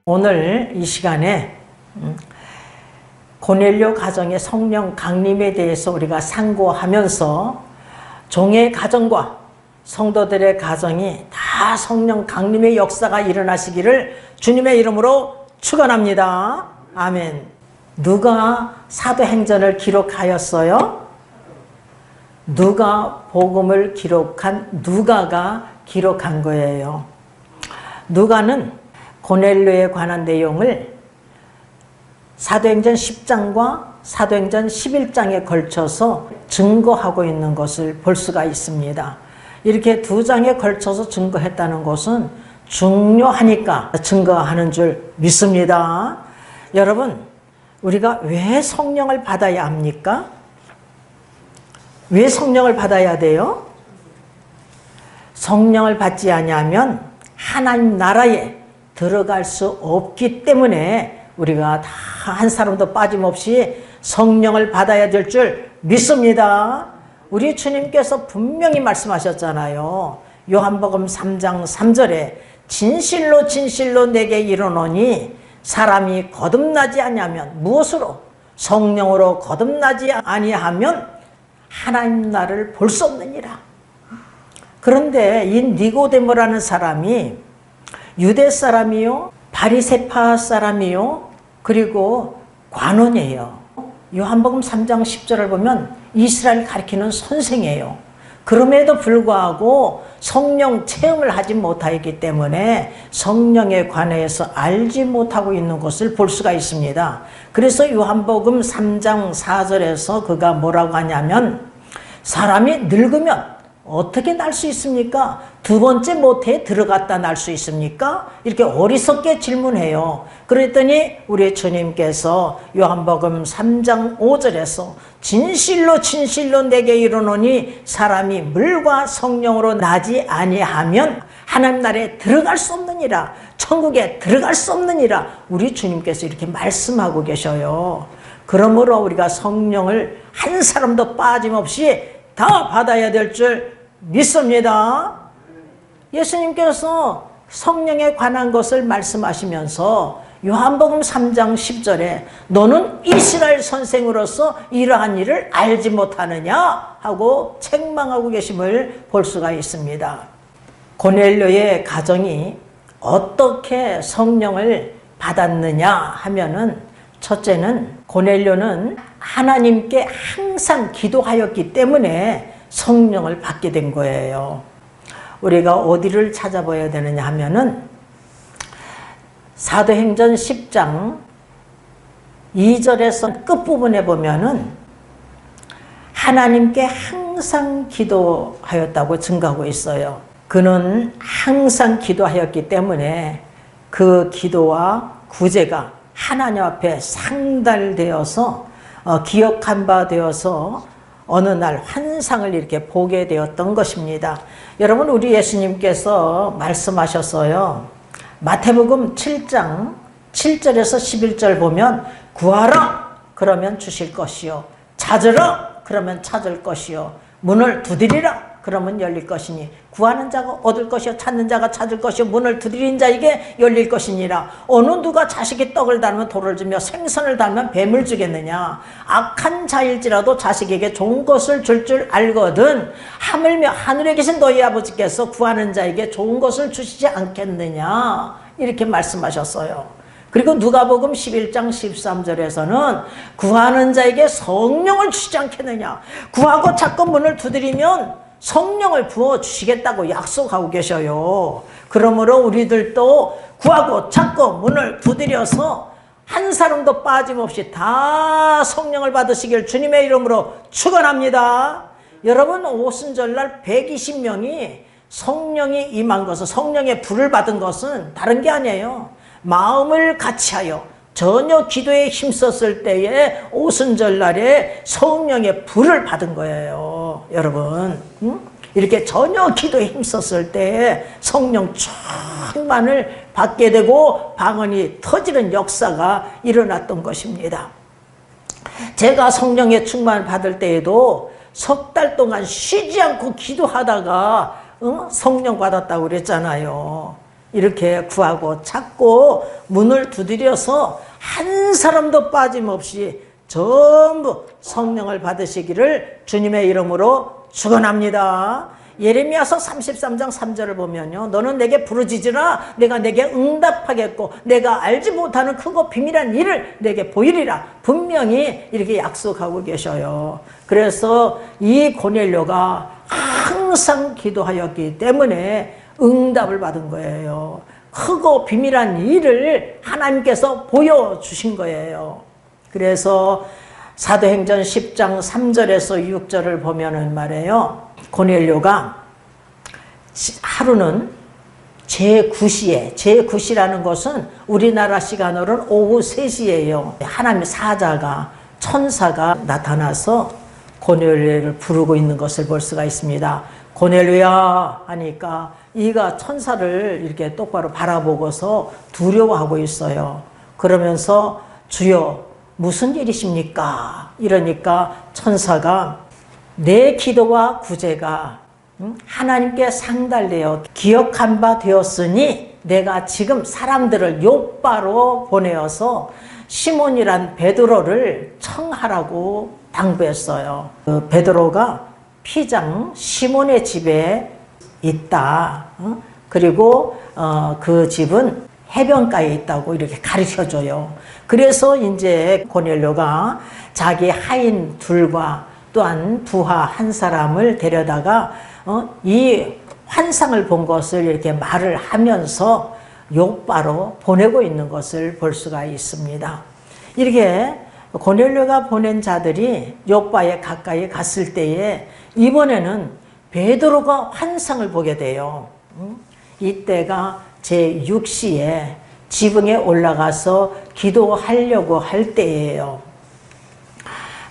오늘 이 시간에 고넬료 가정의 성령 강림에 대해서 우리가 상고하면서 종의 가정과 성도들의 가정이 다 성령 강림의 역사가 일어나시기를 주님의 이름으로 축원합니다. 아멘. 누가 사도행전을 기록하였어요? 누가 복음을 기록한 누가가 기록한 거예요. 누가는 고넬료에 관한 내용을 사도행전 10장과 사도행전 11장에 걸쳐서 증거하고 있는 것을 볼 수가 있습니다. 이렇게 두 장에 걸쳐서 증거했다는 것은 중요하니까 증거하는 줄 믿습니다. 여러분, 우리가 왜 성령을 받아야 합니까? 왜 성령을 받아야 돼요? 성령을 받지 아니하면 하나님 나라에 들어갈 수 없기 때문에 우리가 다 한 사람도 빠짐없이 성령을 받아야 될 줄 믿습니다. 우리 주님께서 분명히 말씀하셨잖아요. 요한복음 3장 3절에 진실로 진실로 내게 이르노니 사람이 거듭나지 아니하면 무엇으로? 성령으로 거듭나지 아니하면 하나님 나라를 볼 수 없느니라. 그런데 이 니고데모라는 사람이 유대 사람이요, 바리새파 사람이요, 그리고 관원이에요. 요한복음 3장 10절을 보면 이스라엘 가리키는 선생이에요. 그럼에도 불구하고 성령 체험을 하지 못하였기 때문에 성령에 관해서 알지 못하고 있는 것을 볼 수가 있습니다. 그래서 요한복음 3장 4절에서 그가 뭐라고 하냐면 사람이 늙으면 어떻게 날 수 있습니까? 두 번째 모태에 들어갔다 날 수 있습니까? 이렇게 어리석게 질문해요. 그랬더니 우리 주님께서 요한복음 3장 5절에서 진실로 진실로 내게 이르노니 사람이 물과 성령으로 나지 아니하면 하나님 나라에 들어갈 수 없느니라. 천국에 들어갈 수 없느니라. 우리 주님께서 이렇게 말씀하고 계셔요. 그러므로 우리가 성령을 한 사람도 빠짐없이 다 받아야 될 줄 믿습니다. 예수님께서 성령에 관한 것을 말씀하시면서 요한복음 3장 10절에 너는 이스라엘 선생으로서 이러한 일을 알지 못하느냐 하고 책망하고 계심을 볼 수가 있습니다. 고넬료의 가정이 어떻게 성령을 받았느냐 하면은 첫째는 고넬료는 하나님께 항상 기도하였기 때문에 성령을 받게 된 거예요. 우리가 어디를 찾아봐야 되느냐 하면은 사도행전 10장 2절에서 끝부분에 보면은 하나님께 항상 기도하였다고 증거하고 있어요. 그는 항상 기도하였기 때문에 그 기도와 구제가 하나님 앞에 상달되어서 기억한 바 되어서 어느 날 환상을 이렇게 보게 되었던 것입니다. 여러분, 우리 예수님께서 말씀하셨어요. 마태복음 7장 7절에서 11절 보면 구하라 그러면 주실 것이요, 찾으라 그러면 찾을 것이요, 문을 두드리라 그러면 열릴 것이니 구하는 자가 얻을 것이요 찾는 자가 찾을 것이요 문을 두드린 자에게 열릴 것이니라. 어느 누가 자식이 떡을 닮으면 돌을 주며 생선을 닮으면 뱀을 주겠느냐. 악한 자일지라도 자식에게 좋은 것을 줄 줄 알거든 하물며 하늘에 계신 너희 아버지께서 구하는 자에게 좋은 것을 주시지 않겠느냐. 이렇게 말씀하셨어요. 그리고 누가복음 11장 13절에서는 구하는 자에게 성령을 주시지 않겠느냐. 구하고 찾고 문을 두드리면 성령을 부어주시겠다고 약속하고 계셔요. 그러므로 우리들도 구하고 찾고 문을 두드려서 한 사람도 빠짐없이 다 성령을 받으시길 주님의 이름으로 축원합니다. 여러분, 오순절날 120명이 성령이 임한 것은, 성령의 불을 받은 것은 다른 게 아니에요. 마음을 같이하여 전혀 기도에 힘썼을 때에 오순절날에 성령의 불을 받은 거예요. 여러분, 이렇게 전혀 기도에 힘썼을 때에 성령 충만을 받게 되고 방언이 터지는 역사가 일어났던 것입니다. 제가 성령의 충만을 받을 때에도 석 달 동안 쉬지 않고 기도하다가 성령 받았다고 그랬잖아요. 이렇게 구하고 찾고 문을 두드려서 한 사람도 빠짐없이 전부 성령을 받으시기를 주님의 이름으로 축원합니다. 예레미야서 33장 3절을 보면요, 너는 내게 부르짖으라 내가 내게 응답하겠고 내가 알지 못하는 크고 비밀한 일을 내게 보이리라 분명히 이렇게 약속하고 계셔요. 그래서 이 고넬료가 항상 기도하였기 때문에 응답을 받은 거예요. 크고 비밀한 일을 하나님께서 보여주신 거예요. 그래서 사도행전 10장 3절에서 6절을 보면은 말이에요, 고넬료가 하루는 제9시에, 제9시라는 것은 우리나라 시간으로는 오후 3시예요. 하나님의 사자가, 천사가 나타나서 고넬료를 부르고 있는 것을 볼 수가 있습니다. 고넬료야 하니까 이가 천사를 이렇게 똑바로 바라보고서 두려워하고 있어요. 그러면서 주여 무슨 일이십니까? 이러니까 천사가 내 기도와 구제가 하나님께 상달되어 기억한 바 되었으니 내가 지금 사람들을 욥바로 보내어서 시몬이란 베드로를 청하라고 당부했어요. 그 베드로가 피장 시몬의 집에 있다. 그리고 그 집은 해변가에 있다고 이렇게 가르쳐줘요. 그래서 이제 고넬료가 자기 하인 둘과 또한 부하 한 사람을 데려다가 이 환상을 본 것을 이렇게 말을 하면서 욥바로 보내고 있는 것을 볼 수가 있습니다. 이렇게 고넬료가 보낸 자들이 욥바에 가까이 갔을 때에 이번에는 베드로가 환상을 보게 돼요. 이때가 제6시에 지붕에 올라가서 기도하려고 할 때예요.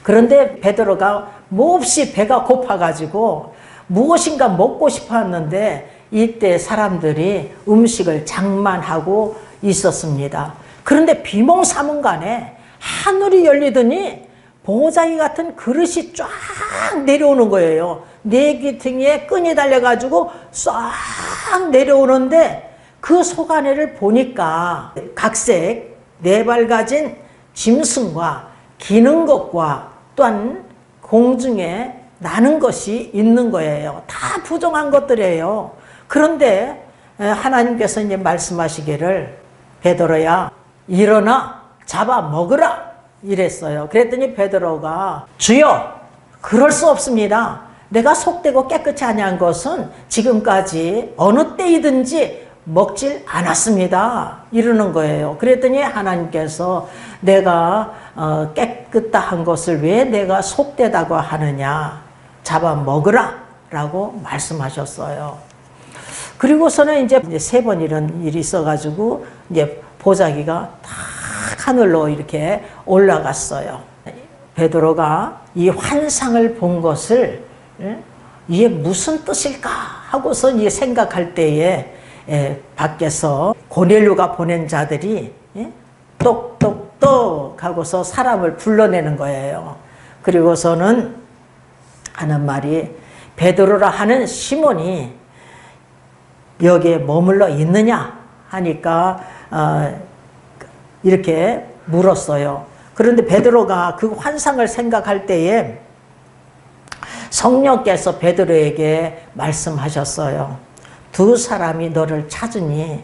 그런데 베드로가 몹시 배가 고파가지고 무엇인가 먹고 싶었는데 이때 사람들이 음식을 장만하고 있었습니다. 그런데 비몽사몽간에 하늘이 열리더니 보자기 같은 그릇이 쫙 내려오는 거예요. 네 귀퉁이에 끈이 달려가지고 싹 내려오는데 그 속 안에를 보니까 각색 네 발 가진 짐승과 기는 것과 또한 공중에 나는 것이 있는 거예요. 다 부정한 것들이에요. 그런데 하나님께서 이제 말씀하시기를 베드로야 일어나 잡아 먹으라 이랬어요. 그랬더니 베드로가 주여 그럴 수 없습니다. 내가 속되고 깨끗이 아니한 것은 지금까지 어느 때이든지 먹질 않았습니다. 이러는 거예요. 그랬더니 하나님께서 내가 깨끗한 것을 왜 내가 속되다고 하느냐 잡아 먹으라 라고 말씀하셨어요. 그리고서는 이제 3번 이런 일이 있어가지고 이제 보자기가 탁 하늘로 이렇게 올라갔어요. 베드로가 이 환상을 본 것을 이게 무슨 뜻일까 하고서 이제 생각할 때에 밖에서 고넬료가 보낸 자들이 똑똑똑 하고서 사람을 불러내는 거예요. 그리고서는 하는 말이 베드로라 하는 시몬이 여기에 머물러 있느냐 하니까 이렇게 물었어요. 그런데 베드로가 그 환상을 생각할 때에 성령께서 베드로에게 말씀하셨어요. 2 사람이 너를 찾으니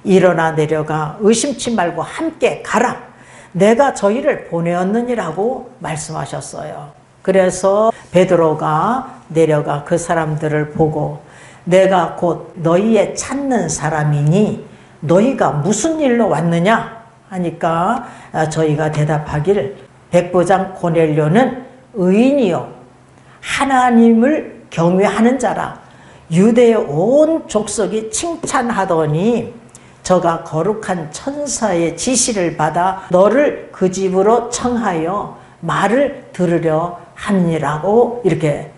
일어나 내려가 의심치 말고 함께 가라. 내가 저희를 보내었느니라고 말씀하셨어요. 그래서 베드로가 내려가 그 사람들을 보고 내가 곧 너희의 찾는 사람이니 너희가 무슨 일로 왔느냐 하니까 저희가 대답하기를 백부장 고넬료는 의인이요 하나님을 경외하는 자라 유대의 온 족속이 칭찬하더니 저가 거룩한 천사의 지시를 받아 너를 그 집으로 청하여 말을 들으려 하니라고 이렇게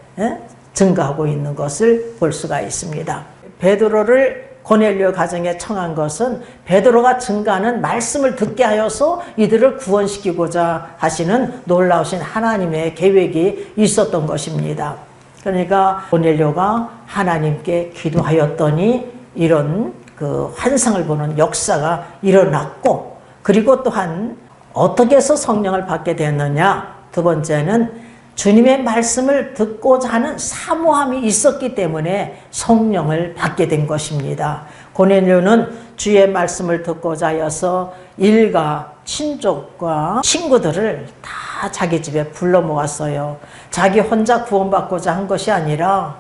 증거하고 있는 것을 볼 수가 있습니다. 베드로를 고넬료 가정에 청한 것은 베드로가 증거하는 말씀을 듣게 하여서 이들을 구원시키고자 하시는 놀라우신 하나님의 계획이 있었던 것입니다. 그러니까 고넬료가 하나님께 기도하였더니 이런 그 환상을 보는 역사가 일어났고, 그리고 또한 어떻게 해서 성령을 받게 됐느냐. 두 번째는 주님의 말씀을 듣고자 하는 사모함이 있었기 때문에 성령을 받게 된 것입니다. 고넬료는 주의 말씀을 듣고자 하여서 일가, 친족과 친구들을 다 자기 집에 불러 모았어요. 자기 혼자 구원받고자 한 것이 아니라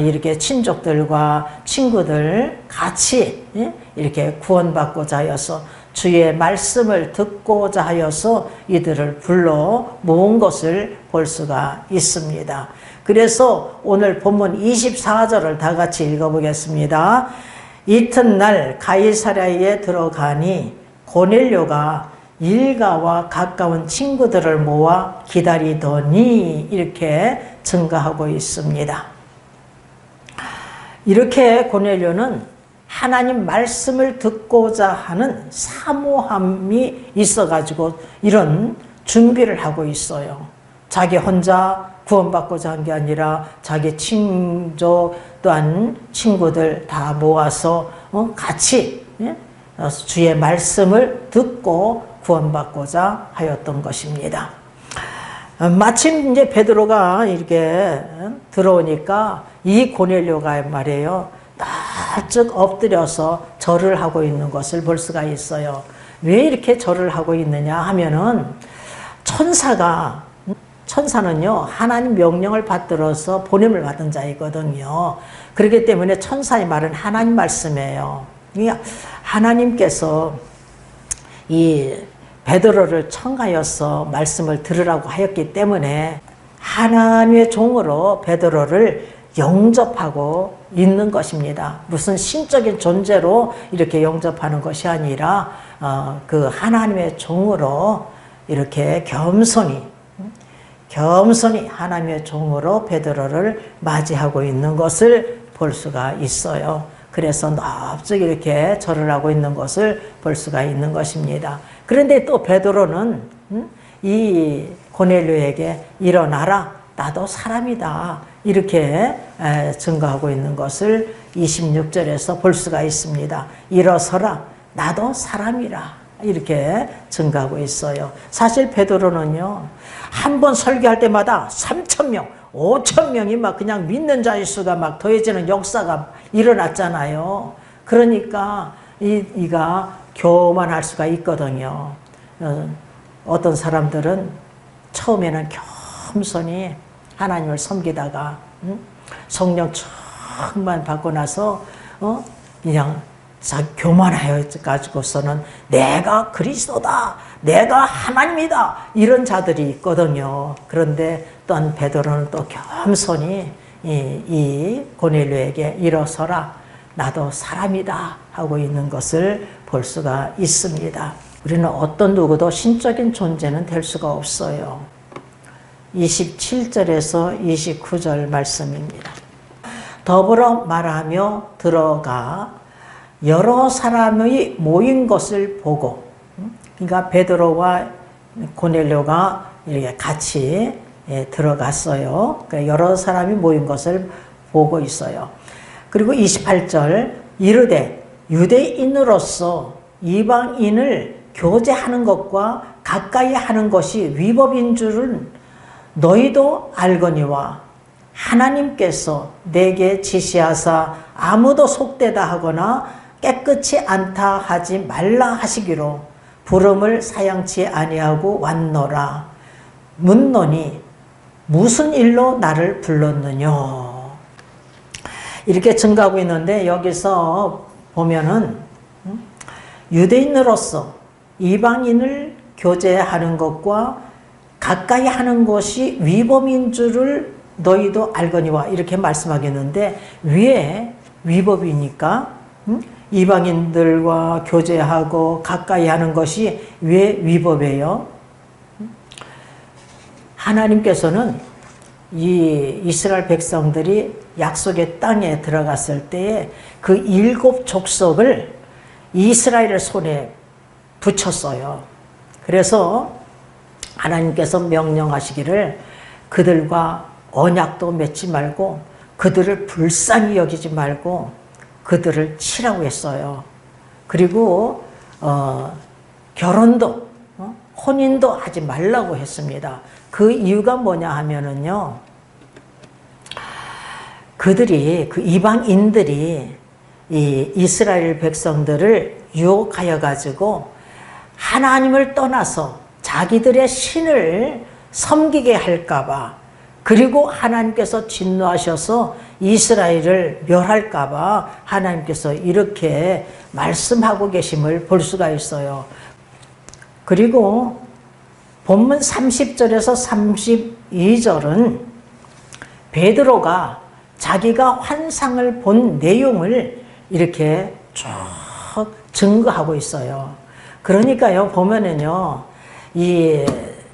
이렇게 친족들과 친구들 같이 이렇게 구원받고자 하여서 주의 말씀을 듣고자 하여서 이들을 불러 모은 것을 볼 수가 있습니다. 그래서 오늘 본문 24절을 다 같이 읽어보겠습니다. 이튿날 가이사랴에 들어가니 고넬료가 일가와 가까운 친구들을 모아 기다리더니, 이렇게 증가하고 있습니다. 이렇게 고넬료는 하나님 말씀을 듣고자 하는 사모함이 있어가지고 이런 준비를 하고 있어요. 자기 혼자 구원받고자 한 게 아니라 자기 친족 또한 친구들 다 모아서 같이 주의 말씀을 듣고 구원받고자 하였던 것입니다. 마침 이제 베드로가 이렇게 들어오니까 이 고넬료가 말이에요, 낯쩍 엎드려서 절을 하고 있는 것을 볼 수가 있어요. 왜 이렇게 절을 하고 있느냐 하면은, 천사는요 하나님 명령을 받들어서 보냄을 받은 자이거든요. 그렇기 때문에 천사의 말은 하나님 말씀이에요. 그러니까 하나님께서 이 베드로를 청하여서 말씀을 들으라고 하였기 때문에 하나님의 종으로 베드로를 영접하고 있는 것입니다. 무슨 신적인 존재로 이렇게 영접하는 것이 아니라 그 하나님의 종으로 이렇게 겸손히 하나님의 종으로 베드로를 맞이하고 있는 것을 볼 수가 있어요. 그래서 넙죽 이렇게 절을 하고 있는 것을 볼 수가 있는 것입니다. 그런데 또 베드로는 이 고넬료에게 일어나라, 나도 사람이다, 이렇게 증거하고 있는 것을 26절에서 볼 수가 있습니다. 일어서라, 나도 사람이라, 이렇게 증거하고 있어요. 사실 베드로는요 한 번 설교할 때마다 3,000명, 5,000명이 막 그냥 믿는 자의 수가 막 더해지는 역사가 일어났잖아요. 그러니까 이가 교만할 수가 있거든요. 어떤 사람들은 처음에는 겸손히 하나님을 섬기다가 성령 충만 받고 나서 그냥 교만하여 가지고서는 내가 그리스도다, 내가 하나님이다, 이런 자들이 있거든요. 그런데 또한 베드로는 또 겸손히 이 고넬료에게 일어서라, 나도 사람이다 하고 있는 것을 볼 수가 있습니다. 우리는 어떤 누구도 신적인 존재는 될 수가 없어요. 27절에서 29절 말씀입니다. 더불어 말하며 들어가 여러 사람의 모인 것을 보고, 그러니까 베드로와 고넬료가 이렇게 같이 들어갔어요. 그러니까 여러 사람이 모인 것을 보고 있어요. 그리고 28절, 이르되 유대인으로서 이방인을 교제하는 것과 가까이 하는 것이 위법인 줄은 너희도 알거니와 하나님께서 내게 지시하사 아무도 속되다 하거나 깨끗이 않다 하지 말라 하시기로 부름을 사양치 아니하고 왔노라. 묻노니 무슨 일로 나를 불렀느냐. 이렇게 증가하고 있는데, 여기서 보면은 유대인으로서 이방인을 교제하는 것과 가까이 하는 것이 위법인 줄을 너희도 알거니와, 이렇게 말씀하겠는데, 왜 위법이니까? 이방인들과 교제하고 가까이 하는 것이 왜 위법이에요? 하나님께서는 이 이스라엘 백성들이 약속의 땅에 들어갔을 때에 그 7 족속을 이스라엘의 손에 붙였어요. 그래서 하나님께서 명령하시기를 그들과 언약도 맺지 말고 그들을 불쌍히 여기지 말고 그들을 치라고 했어요. 그리고 결혼도 혼인도 하지 말라고 했습니다. 그 이유가 뭐냐 하면은요, 그들이 그 이방인들이 이 이스라엘 백성들을 유혹하여 가지고 하나님을 떠나서 자기들의 신을 섬기게 할까봐, 그리고 하나님께서 진노하셔서 이스라엘을 멸할까봐 하나님께서 이렇게 말씀하고 계심을 볼 수가 있어요. 그리고 본문 30절에서 32절은 베드로가 자기가 환상을 본 내용을 이렇게 쭉 증거하고 있어요. 그러니까요, 보면은요, 이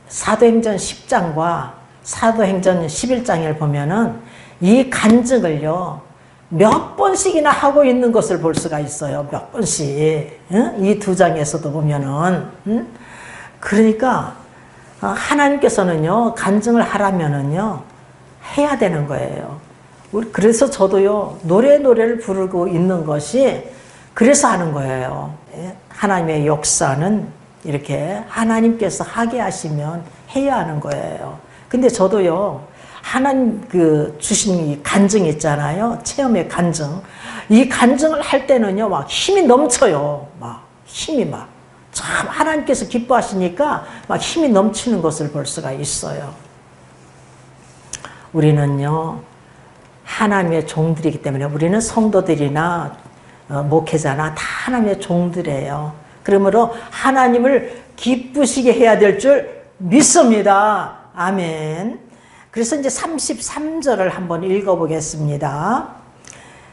사도행전 10장과 사도행전 11장을 보면은 이 간증을요, 몇 번씩이나 하고 있는 것을 볼 수가 있어요. 몇 번씩. 이 두 장에서도 보면은. 그러니까 하나님께서는요, 간증을 하라면은요, 해야 되는 거예요. 그래서 저도요, 노래를 부르고 있는 것이 그래서 하는 거예요. 하나님의 역사는 이렇게 하나님께서 하게 하시면 해야 하는 거예요. 근데 저도요, 하나님 주신 이 간증 있잖아요. 체험의 간증. 이 간증을 할 때는요, 막 힘이 넘쳐요. 참 하나님께서 기뻐하시니까 막 힘이 넘치는 것을 볼 수가 있어요. 우리는요, 하나님의 종들이기 때문에, 우리는 성도들이나 목회자나 다 하나님의 종들이에요. 그러므로 하나님을 기쁘시게 해야 될 줄 믿습니다. 아멘. 그래서 이제 33절을 한번 읽어보겠습니다.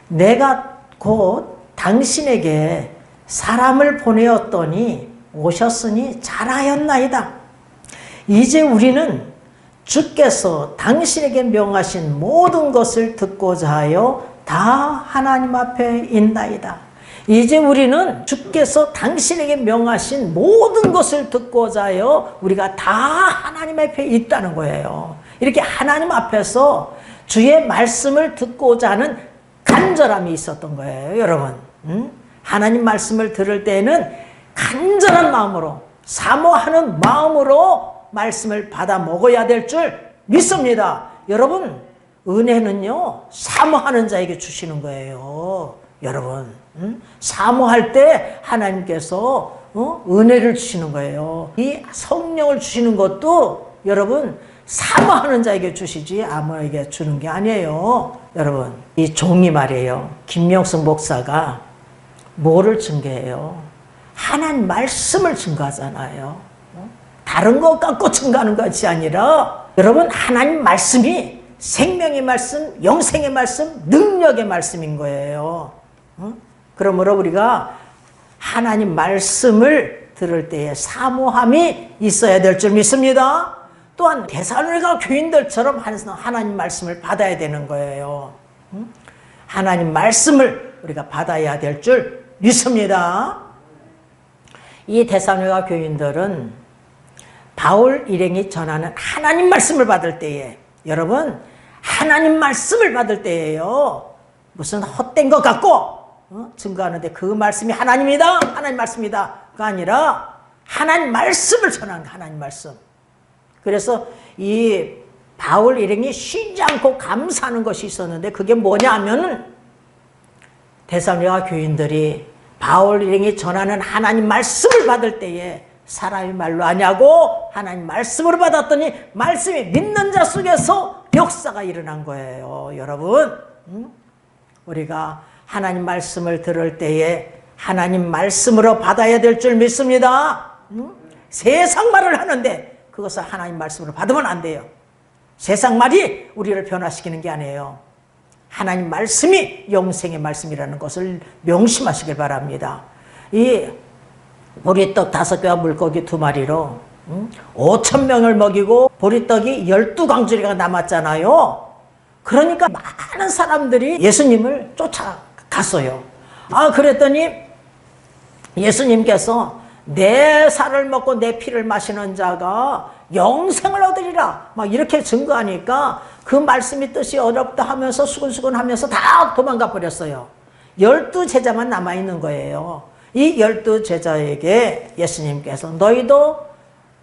내가 곧 당신에게 사람을 보내었더니 오셨으니 잘하였나이다. 이제 우리는 주께서 당신에게 명하신 모든 것을 듣고자 하여 다 하나님 앞에 있나이다. 이제 우리는 주께서 당신에게 명하신 모든 것을 듣고자 하여 우리가 다 하나님 앞에 있다는 거예요. 이렇게 하나님 앞에서 주의 말씀을 듣고자 하는 간절함이 있었던 거예요, 여러분. 하나님 말씀을 들을 때에는 간절한 마음으로, 사모하는 마음으로 말씀을 받아 먹어야 될 줄 믿습니다. 여러분, 은혜는요, 사모하는 자에게 주시는 거예요. 여러분, 사모할 때 하나님께서 은혜를 주시는 거예요. 이 성령을 주시는 것도 여러분, 사모하는 자에게 주시지 아무에게 주는 게 아니에요. 여러분, 이 종이 말이에요. 김명숙 목사가 뭐를 증거해요? 하나님 말씀을 증거하잖아요. 다른 것 갖고 증거하는 것이 아니라, 여러분, 하나님 말씀이 생명의 말씀, 영생의 말씀, 능력의 말씀인 거예요. 그러므로 우리가 하나님 말씀을 들을 때에 사모함이 있어야 될 줄 믿습니다. 또한 데살로니가 교인들처럼 하나님 말씀을 받아야 되는 거예요. 하나님 말씀을 우리가 받아야 될 줄 믿습니다. 이 데살로니가 교인들은 바울 일행이 전하는 하나님 말씀을 받을 때에, 여러분, 하나님 말씀을 받을 때에요, 무슨 헛된 것 같고 증거하는데 그 말씀이 하나님이다, 하나님 말씀이다가 아니라 하나님 말씀을 전하는 하나님 말씀. 그래서 이 바울 일행이 쉬지 않고 감사하는 것이 있었는데, 그게 뭐냐 하면은 데살로니가 교인들이 바울 일행이 전하는 하나님 말씀을 받을 때에 사람의 말로 하냐고 하나님 말씀으로 받았더니 말씀이 믿는 자 속에서 역사가 일어난 거예요. 여러분, 우리가 하나님 말씀을 들을 때에 하나님 말씀으로 받아야 될 줄 믿습니다. 세상 말을 하는데 그것을 하나님 말씀으로 받으면 안 돼요. 세상 말이 우리를 변화시키는 게 아니에요. 하나님 말씀이 영생의 말씀이라는 것을 명심하시길 바랍니다. 이 보리떡 5개와 물고기 2마리로 5,000명을 먹이고 보리떡이 12광주리가 남았잖아요. 그러니까 많은 사람들이 예수님을 쫓아갔어요. 그랬더니 예수님께서 내 살을 먹고 내 피를 마시는 자가 영생을 얻으리라 막 이렇게 증거하니까 그 말씀이 뜻이 어렵다 하면서 수근수근 하면서 다 도망가 버렸어요. 12 제자만 남아있는 거예요. 이 12 제자에게 예수님께서 너희도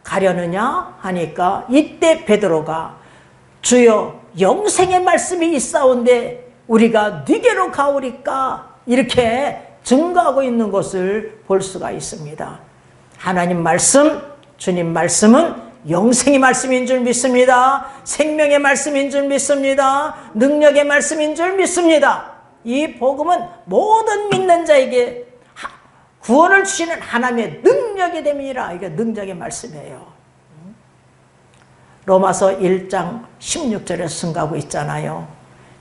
가려느냐 하니까 이때 베드로가 주여 영생의 말씀이 있사온데 우리가 네게로 가오리까 이렇게 증거하고 있는 것을 볼 수가 있습니다. 하나님 말씀, 주님 말씀은 영생의 말씀인 줄 믿습니다. 생명의 말씀인 줄 믿습니다. 능력의 말씀인 줄 믿습니다. 이 복음은 모든 믿는 자에게 구원을 주시는 하나님의 능력이 됨이라. 이게 능력의 말씀이에요. 로마서 1장 16절에 승가하고 있잖아요.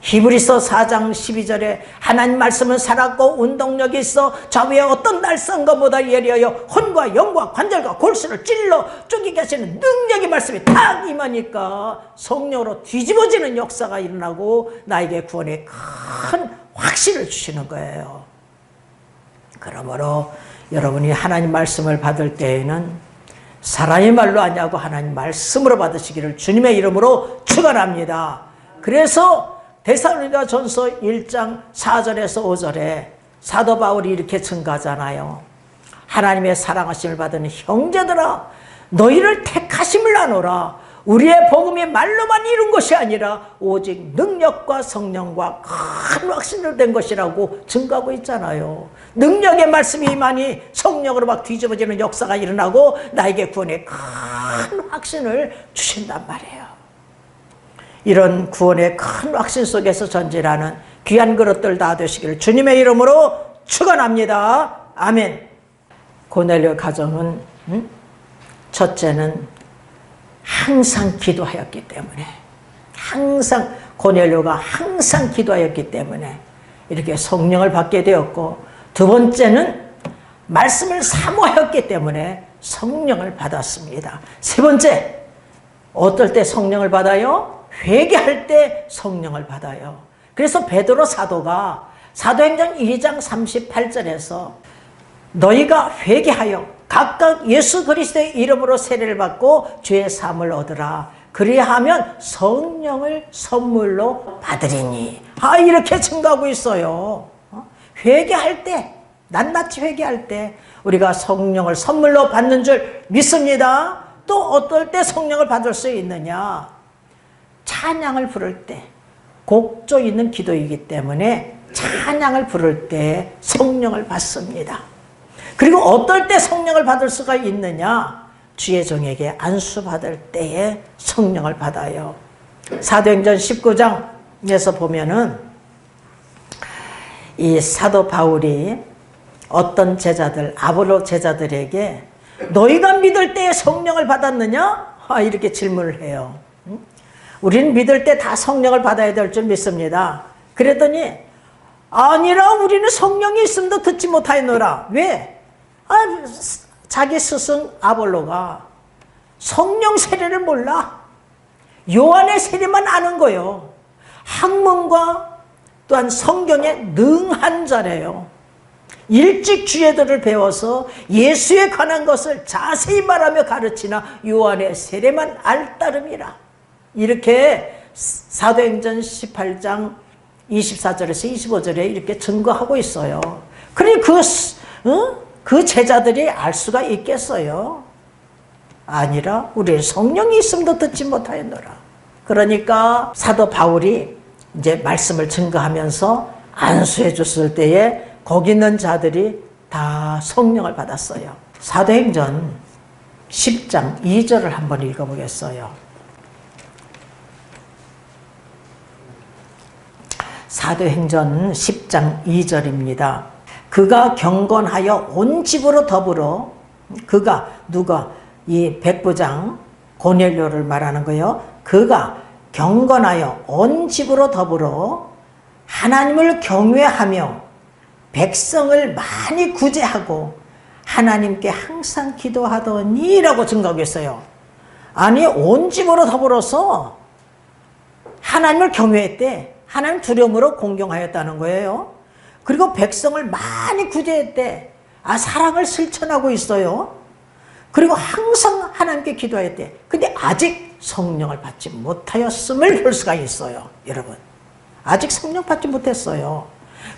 히브리서 4장 12절에 하나님 말씀은 살았고 운동력이 있어 좌우에 어떤 날선 것보다 예리하여 혼과 영과 관절과 골수를 찔러 쪼개게 하시는 능력의 말씀이 딱 임하니까 성령으로 뒤집어지는 역사가 일어나고 나에게 구원의 큰 확신을 주시는 거예요. 그러므로 여러분이 하나님 말씀을 받을 때에는 사람의 말로 아니하고 하나님 말씀으로 받으시기를 주님의 이름으로 축원합니다. 그래서 데살로니가 전서 1장 4절에서 5절에 사도 바울이 이렇게 증가하잖아요. 하나님의 사랑하심을 받은 형제들아 너희를 택하심을 나누라. 우리의 복음이 말로만 이룬 것이 아니라 오직 능력과 성령과 큰 확신으로 된 것이라고 증거하고 있잖아요. 능력의 말씀이 임하니 성령으로 막 뒤집어지는 역사가 일어나고 나에게 구원의 큰 확신을 주신단 말이에요. 이런 구원의 큰 확신 속에서 전진하는 귀한 그릇들 다 되시기를 주님의 이름으로 축원합니다. 아멘. 고넬료 가정은 첫째는 항상 기도하였기 때문에, 항상 고넬료가 항상 기도하였기 때문에 이렇게 성령을 받게 되었고, 두 번째는 말씀을 사모하였기 때문에 성령을 받았습니다. 세 번째, 어떨 때 성령을 받아요? 회개할 때 성령을 받아요. 그래서 베드로 사도가 사도행전 2장 38절에서 너희가 회개하여 각각 예수 그리스도의 이름으로 세례를 받고 죄의 사함을 얻으라. 그리하면 성령을 선물로 받으리니. 이렇게 증거하고 있어요. 회개할 때, 낱낱이 회개할 때 우리가 성령을 선물로 받는 줄 믿습니다. 또 어떨 때 성령을 받을 수 있느냐? 찬양을 부를 때, 곡조 있는 기도이기 때문에 찬양을 부를 때 성령을 받습니다. 그리고 어떨 때 성령을 받을 수가 있느냐? 주의 종에게 안수받을 때에 성령을 받아요. 사도행전 19장에서 보면은 이 사도 바울이 어떤 제자들, 아볼로 제자들에게 너희가 믿을 때에 성령을 받았느냐? 이렇게 질문을 해요. 우리는 믿을 때 다 성령을 받아야 될 줄 믿습니다. 그랬더니 아니라 우리는 성령이 있음도 듣지 못하였노라. 왜? 자기 스승 아볼로가 성령 세례를 몰라. 요한의 세례만 아는 거예요. 학문과 또한 성경에 능한 자래요. 일찍 주예들을 배워서 예수에 관한 것을 자세히 말하며 가르치나 요한의 세례만 알 따름이라. 이렇게 사도행전 18장 24절에서 25절에 이렇게 증거하고 있어요. 그러니 그 제자들이 알 수가 있겠어요? 아니라 우리 성령이 있음도 듣지 못하였노라. 그러니까 사도 바울이 이제 말씀을 증거하면서 안수해 줬을 때에 거기 있는 자들이 다 성령을 받았어요. 사도행전 10장 2절을 한번 읽어보겠어요. 사도행전 10장 2절입니다. 그가 경건하여 온 집으로 더불어, 그가 누가? 이 백부장 고넬료를 말하는 거예요. 그가 경건하여 온 집으로 더불어 하나님을 경외하며 백성을 많이 구제하고 하나님께 항상 기도하더니라고 증거하고 있어요. 아니, 온 집으로 더불어서 하나님을 경외했대. 하나님 두려움으로 공경하였다는 거예요. 그리고 백성을 많이 구제했대. 사랑을 실천하고 있어요. 그리고 항상 하나님께 기도했대. 근데 아직 성령을 받지 못하였음을 볼 수가 있어요. 여러분, 아직 성령 받지 못했어요.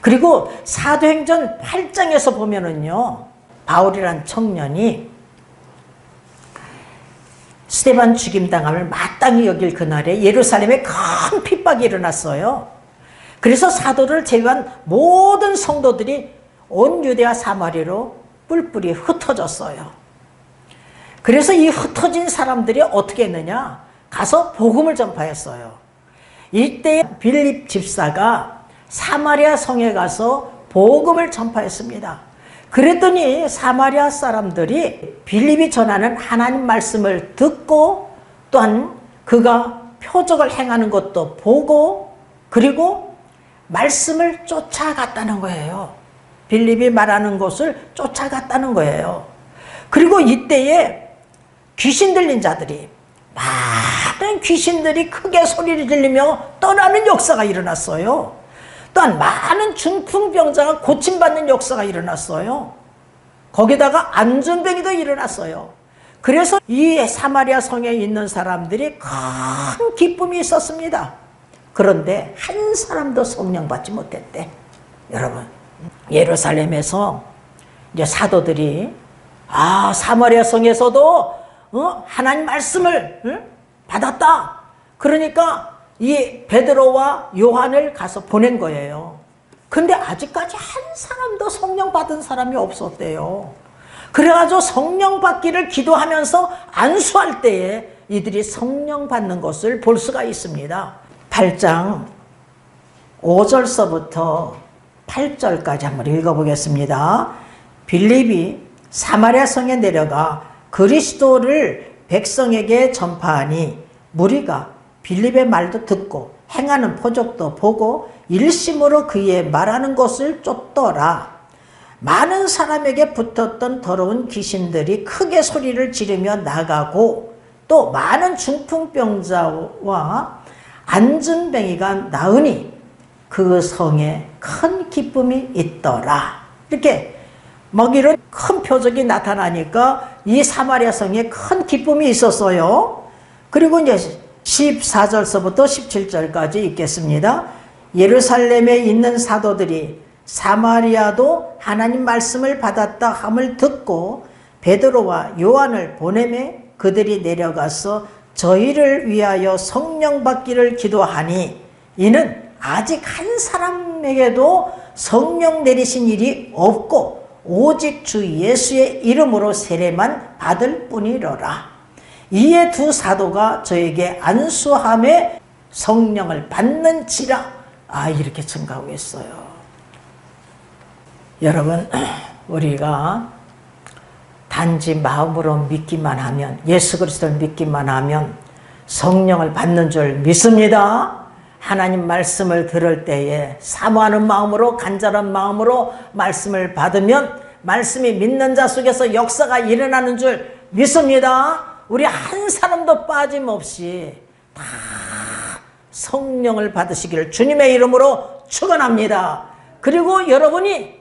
그리고 사도행전 8장에서 보면은요, 바울이란 청년이 스데반 죽임당함을 마땅히 여길 그날에 예루살렘에 큰 핍박이 일어났어요. 그래서 사도를 제외한 모든 성도들이 온 유대와 사마리아로 뿔뿔이 흩어졌어요. 그래서 이 흩어진 사람들이 어떻게 했느냐? 가서 복음을 전파했어요. 이때 빌립 집사가 사마리아 성에 가서 복음을 전파했습니다. 그랬더니 사마리아 사람들이 빌립이 전하는 하나님 말씀을 듣고 또한 그가 표적을 행하는 것도 보고 그리고 말씀을 쫓아갔다는 거예요. 빌립이 말하는 것을 쫓아갔다는 거예요. 그리고 이때에 귀신 들린 자들이, 많은 귀신들이 크게 소리를 지르며 떠나는 역사가 일어났어요. 또한 많은 중풍병자가 고침받는 역사가 일어났어요. 거기다가 안전병이도 일어났어요. 그래서 이 사마리아 성에 있는 사람들이 큰 기쁨이 있었습니다. 그런데 한 사람도 성령 받지 못했대. 여러분, 예루살렘에서 이제 사도들이 사마리아 성에서도 하나님 말씀을 받았다. 그러니까 이 베드로와 요한을 가서 보낸 거예요. 근데 아직까지 한 사람도 성령 받은 사람이 없었대요. 그래가지고 성령 받기를 기도하면서 안수할 때에 이들이 성령 받는 것을 볼 수가 있습니다. 8장 5절서부터 8절까지 한번 읽어보겠습니다. 빌립이 사마리아 성에 내려가 그리스도를 백성에게 전파하니 무리가 빌립의 말도 듣고 행하는 표적도 보고 일심으로 그의 말하는 것을 쫓더라. 많은 사람에게 붙었던 더러운 귀신들이 크게 소리를 지르며 나가고 또 많은 중풍병자와 안전뱅이가 나으니 그 성에 큰 기쁨이 있더라. 이렇게 이런 큰 표적이 나타나니까 이 사마리아 성에 큰 기쁨이 있었어요. 그리고 이제 14절서부터 17절까지 읽겠습니다. 예루살렘에 있는 사도들이 사마리아도 하나님 말씀을 받았다 함을 듣고 베드로와 요한을 보내매 그들이 내려가서 저희를 위하여 성령 받기를 기도하니 이는 아직 한 사람에게도 성령 내리신 일이 없고 오직 주 예수의 이름으로 세례만 받을 뿐이로라. 이에 두 사도가 저에게 안수함에 성령을 받는지라. 이렇게 증가하고 있어요. 여러분, 우리가 단지 마음으로 믿기만 하면, 예수 그리스도를 믿기만 하면 성령을 받는 줄 믿습니다. 하나님 말씀을 들을 때에 사모하는 마음으로, 간절한 마음으로 말씀을 받으면 말씀이 믿는 자 속에서 역사가 일어나는 줄 믿습니다. 우리 한 사람도 빠짐없이 다 성령을 받으시기를 주님의 이름으로 축원합니다. 그리고 여러분이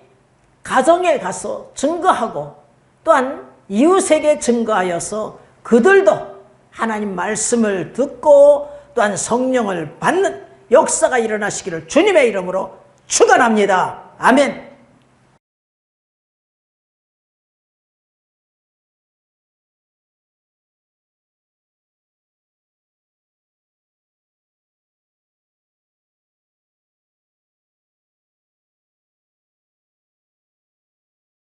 가정에 가서 증거하고 또한 이웃에게 증거하여서 그들도 하나님 말씀을 듣고 또한 성령을 받는 역사가 일어나시기를 주님의 이름으로 축원합니다. 아멘.